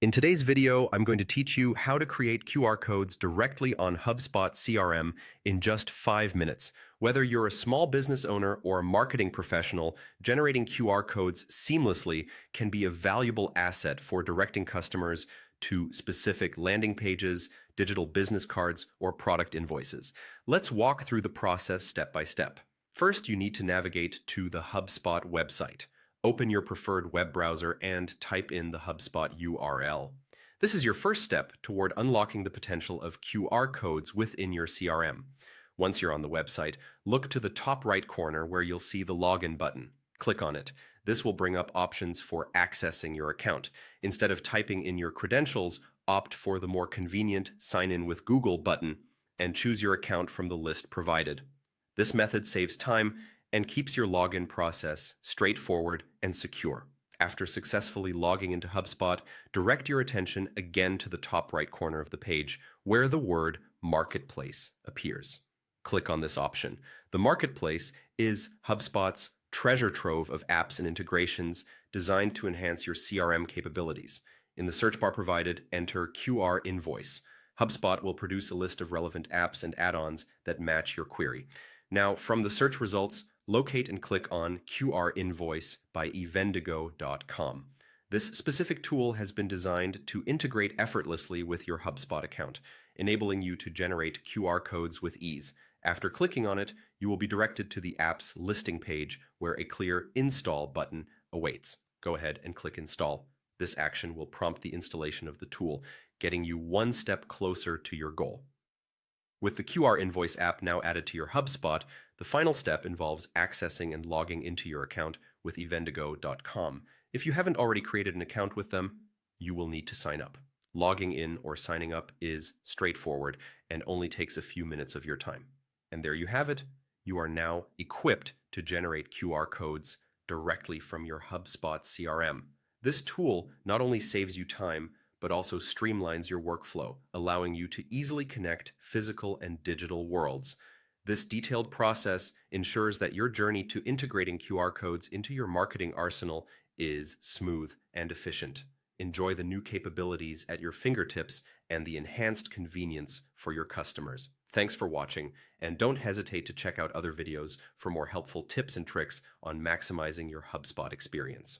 In today's video, I'm going to teach you how to create QR codes directly on HubSpot CRM in just 5 minutes. Whether you're a small business owner or a marketing professional, generating QR codes seamlessly can be a valuable asset for directing customers to specific landing pages, digital business cards, or product invoices. Let's walk through the process step by step. First, you need to navigate to the HubSpot website. Open your preferred web browser and type in the HubSpot URL. This is your first step toward unlocking the potential of QR codes within your CRM. Once you're on the website, look to the top right corner where you'll see the login button. Click on it. This will bring up options for accessing your account. Instead of typing in your credentials, opt for the more convenient Sign In with Google button and choose your account from the list provided. This method saves time and keeps your login process straightforward and secure. After successfully logging into HubSpot, direct your attention again to the top right corner of the page where the word Marketplace appears. Click on this option. The Marketplace is HubSpot's treasure trove of apps and integrations designed to enhance your CRM capabilities. In the search bar provided, enter QR Invoice. HubSpot will produce a list of relevant apps and add-ons that match your query. Now, from the search results, locate and click on QR Invoice by evendigo.com. This specific tool has been designed to integrate effortlessly with your HubSpot account, enabling you to generate QR codes with ease. After clicking on it, you will be directed to the app's listing page where a clear Install button awaits. Go ahead and click Install. This action will prompt the installation of the tool, getting you one step closer to your goal. With the QR Invoice app now added to your HubSpot, the final step involves accessing and logging into your account with evendigo.com. If you haven't already created an account with them, you will need to sign up. Logging in or signing up is straightforward and only takes a few minutes of your time. And there you have it. You are now equipped to generate QR codes directly from your HubSpot CRM. This tool not only saves you time, but also streamlines your workflow, allowing you to easily connect physical and digital worlds. This detailed process ensures that your journey to integrating QR codes into your marketing arsenal is smooth and efficient. Enjoy the new capabilities at your fingertips and the enhanced convenience for your customers. Thanks for watching, and don't hesitate to check out other videos for more helpful tips and tricks on maximizing your HubSpot experience.